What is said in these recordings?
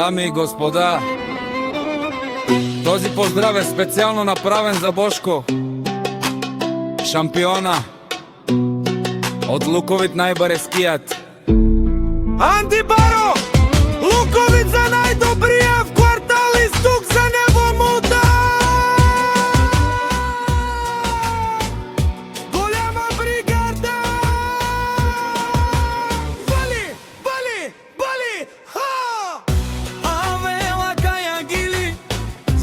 Дами и господа, този поздрав е специјално направен за Бошко, шампиона од Луковит најбарескијат. Анди Баро, Луковит за најдобрија в квартал исток за небо мута. Голема бригада. Бали, бали, бали, ха! Авела каја гили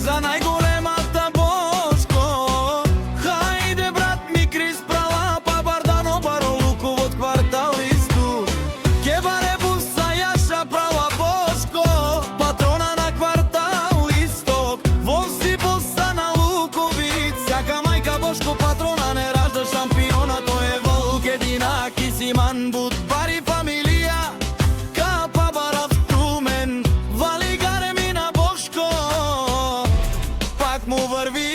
за најголемата Бошко. Хајде брат ми Крис права, па Бардано Баро Луковот квартал исток. Ке баре буса јаша права Бошко, патрона на квартал исток. Вози боса на Луковит, сјака мајка Бошко патрона не ражда шампиона. Тој е волк единак и Симан Буд пари фамилија. Капа барав Струмен, вали гаре ми на Бошко, пак му врви.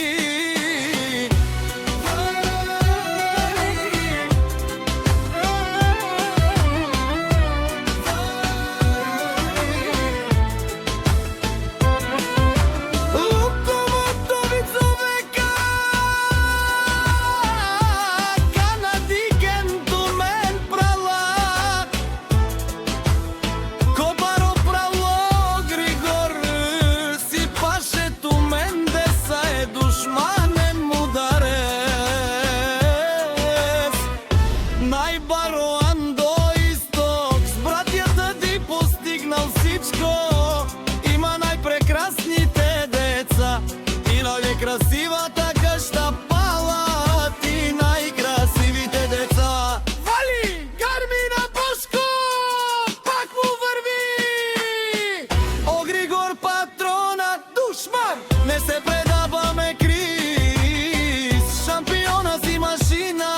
Најбаро Андо исток, с братјата Ди постигнал сичко. Има најпрекрасните деца и најкрасивата кашта пала. Ти најкрасивите деца. Вали, гарми на Бошко, пак му врви. О Григор патрона, душман, не се предаваме Крис. Шампиона си машина,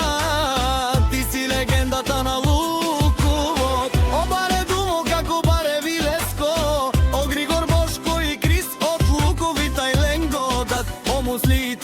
ти си легендата на Луковот. О баре Думо како баре Вилеско, о Григор, Бошко и Крис од Луковит ај Ленгодат. О Мусли и